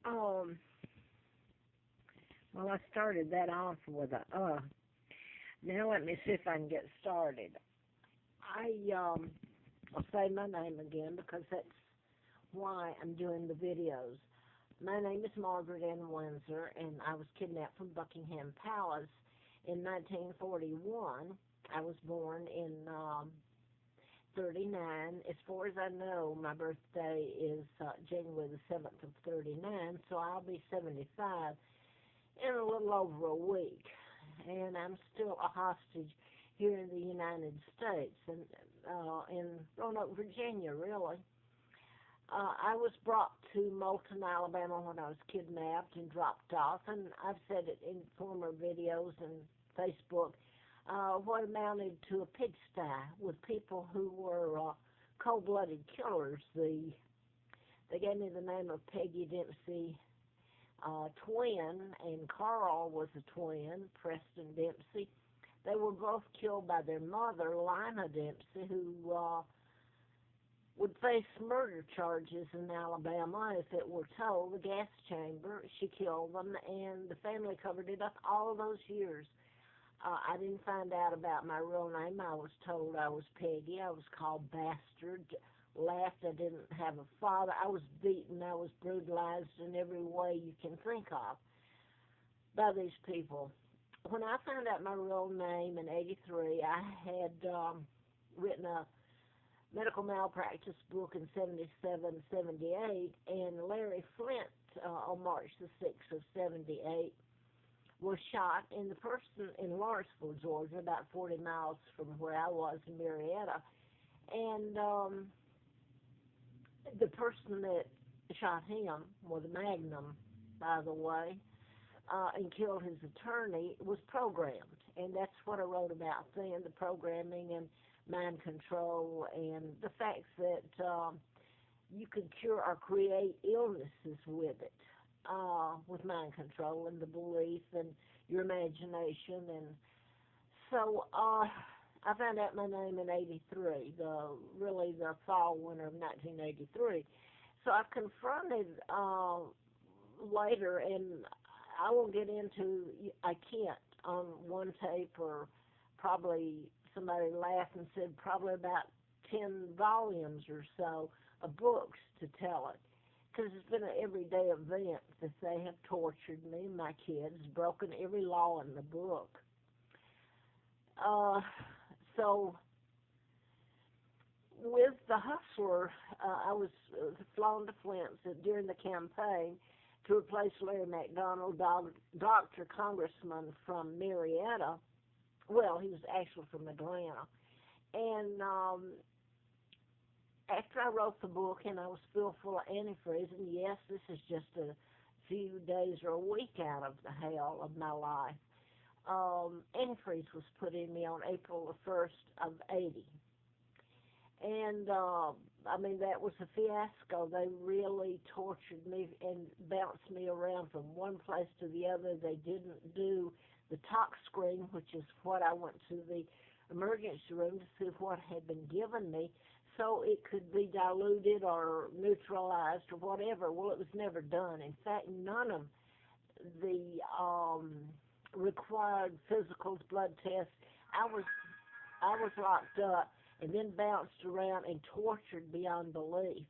Um, well, I started that off with a Now let me see if I can get started. I'll say my name again because that's why I'm doing the videos. My name is Margaret Ann Windsor, and I was kidnapped from Buckingham Palace in 1941. I was born in 39. As far as I know, my birthday is January the 7th of 39, so I'll be 75 in a little over a week. And I'm still a hostage here in the United States and in Roanoke, Virginia, really. I was brought to Moulton, Alabama when I was kidnapped and dropped off, and I've said it in former videos and Facebook, what amounted to a pigsty with people who were cold-blooded killers. They gave me the name of Peggy Dempsey twin, and Carl was a twin, Preston Dempsey. They were both killed by their mother, Lina Dempsey, who would face murder charges in Alabama if it were told. The gas chamber, she killed them, and the family covered it up all those years. I didn't find out about my real name. I was told I was Peggy. I was called Bastard, laughed. I didn't have a father. I was beaten. I was brutalized in every way you can think of by these people. When I found out my real name in '83, I had written a medical malpractice book in '77, '78, and Larry Flint on March the 6th of '78 was shot, and the person in Lawrenceville, Georgia, about 40 miles from where I was in Marietta, and the person that shot him with a magnum, by the way, and killed his attorney, was programmed. And that's what I wrote about then, the programming and mind control and the fact that you can cure or create illnesses with mind control and the belief and your imagination. And so I found out my name in '83, really the fall winter of 1983. So I confronted later, and I won't get into, I can't on one tape, or probably somebody laughed and said probably about 10 volumes or so of books to tell it. Because it's been an everyday event that they have tortured me and my kids, broken every law in the book. So with the Hustler, I was flown to Flint during the campaign to replace Larry McDonald, Dr. Congressman from Marietta. Well, he was actually from Atlanta. And after I wrote the book and I was still full of antifreeze, and yes, this is just a few days or a week out of the hell of my life, antifreeze was put in me on April the 1st of '80. And, I mean, that was a fiasco. They really tortured me and bounced me around from one place to the other. They didn't do the tox screen, which is what I went to the emergency room to see what had been given me, so it could be diluted or neutralized or whatever. Well, it was never done. In fact, none of the required physicals, blood tests. I was locked up and then bounced around and tortured beyond belief.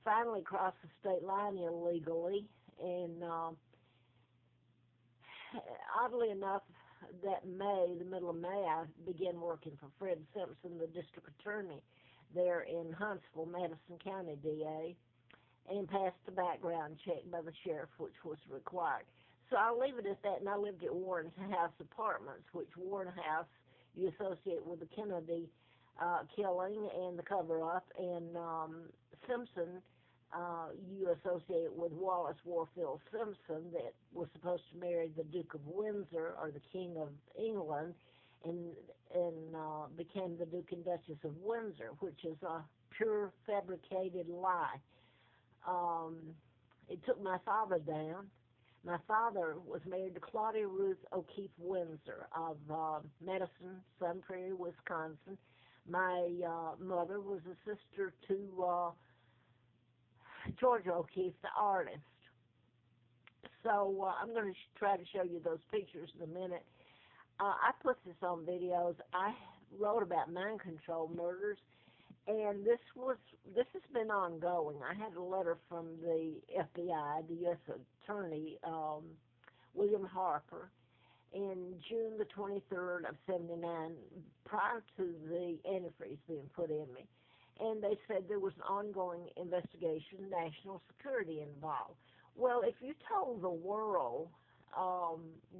Finally crossed the state line illegally, and oddly enough, that May, the middle of May, I began working for Fred Simpson, the district attorney there in Huntsville, Madison County DA, and passed the background check by the sheriff, which was required. So I'll leave it at that, and I lived at Warren House Apartments, which Warren House you associate with the Kennedy killing and the cover-up, and Simpson you associate with Wallace Warfield Simpson, that was supposed to marry the Duke of Windsor, or the King of England, and became the Duke and Duchess of Windsor, which is a pure fabricated lie. It took my father down. My father was married to Claudia Ruth O'Keefe Windsor of Madison, Sun Prairie, Wisconsin. My mother was a sister to Georgia O'Keeffe, the artist. So I'm going to try to show you those pictures in a minute. I put this on videos. I wrote about mind control murders, and this has been ongoing. I had a letter from the FBI, the U.S. Attorney, William Harper, in June the 23rd of '79, prior to the antifreeze being put in me. And they said there was an ongoing investigation, national security involved. Well, if you told the world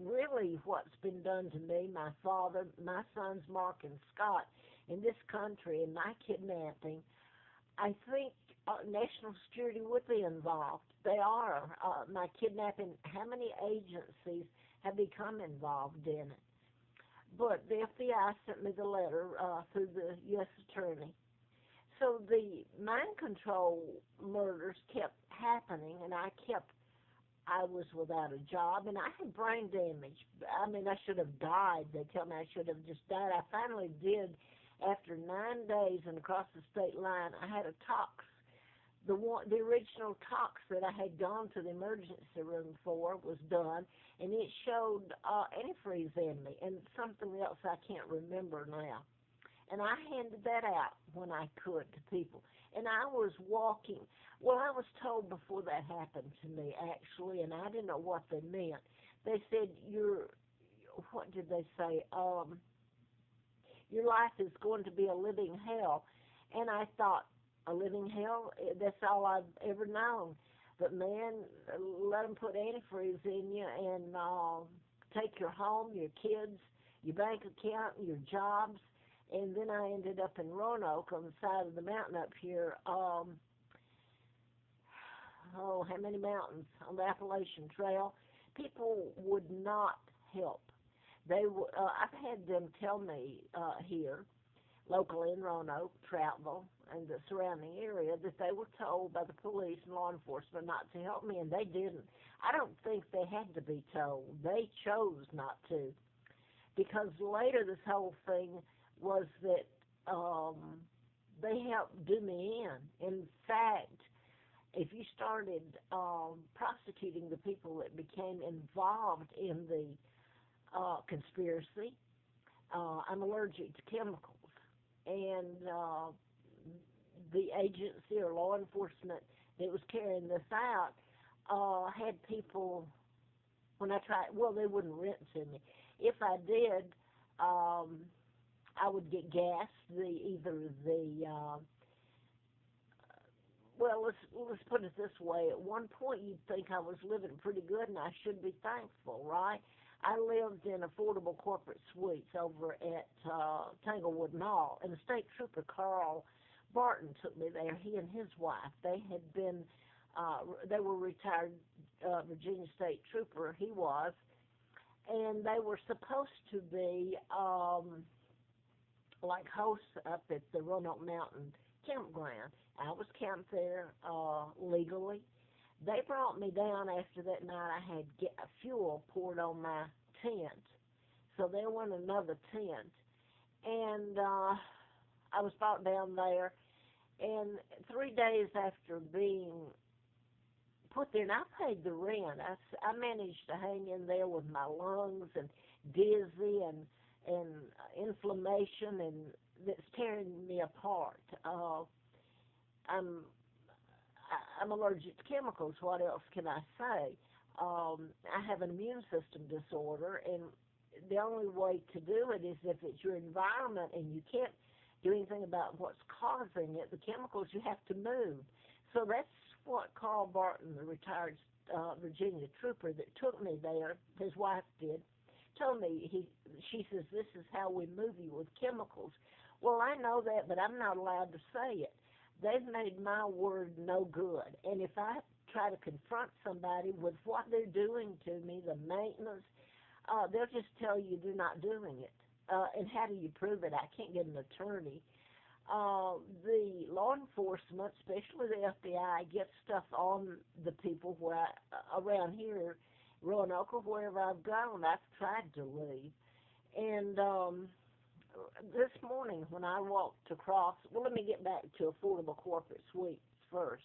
really what's been done to me, my father, my sons Mark and Scott, in this country, and my kidnapping, I think national security would be involved. They are. My kidnapping, how many agencies have become involved in it? But the FBI sent me the letter through the U.S. Attorney. So the mind control murders kept happening, and I was without a job, and I had brain damage. I mean, I should have died. They tell me I should have just died. I finally did. After 9 days and across the state line, I had a tox. The original tox that I had gone to the emergency room for was done, and it showed antifreeze in me and something else I can't remember now. And I handed that out when I could to people. And I was walking. Well, I was told before that happened to me, actually, and I didn't know what they meant. They said, what did they say? Your life is going to be a living hell. And I thought, a living hell? That's all I've ever known. But, man, let them put antifreeze in you and take your home, your kids, your bank account, your jobs. And then I ended up in Roanoke on the side of the mountain up here. How many mountains on the Appalachian Trail? People would not help. I've had them tell me here, locally in Roanoke, Troutville, and the surrounding area, that they were told by the police and law enforcement not to help me, and they didn't. I don't think they had to be told. They chose not to. Because later this whole thing was that they helped do me in. In fact, if you started prosecuting the people that became involved in the conspiracy, I'm allergic to chemicals. And the agency or law enforcement that was carrying this out had people, when I tried, well, they wouldn't rent to me. If I did, I would get gas. Well, let's put it this way. At one point, you'd think I was living pretty good, and I should be thankful, right? I lived in affordable corporate suites over at Tanglewood Mall, and the state trooper, Carl Barton, took me there. He and his wife, they were retired Virginia state trooper, he was, and they were supposed to be like hosts up at the Roanoke Mountain campground. I was camped there legally. They brought me down after that night. I had fuel poured on my tent. So there went another tent. And I was brought down there. And 3 days after being put there, and I paid the rent. I managed to hang in there with my lungs and dizzy and inflammation, and that's tearing me apart. I'm allergic to chemicals. What else can I say? I have an immune system disorder, and the only way to do it is if it's your environment and you can't do anything about what's causing it, the chemicals, you have to move. So that's what Carl Barton, the retired Virginia trooper that took me there, his wife did, told me. She says, this is how we move you with chemicals. Well, I know that, but I'm not allowed to say it. They've made my word no good. And if I try to confront somebody with what they're doing to me, the maintenance, they'll just tell you they're not doing it. And how do you prove it? I can't get an attorney. The law enforcement, especially the FBI, gets stuff on the people around here, Roanoke, or wherever I've gone. I've tried to leave. And this morning when I walked across, well, let me get back to affordable corporate suites first.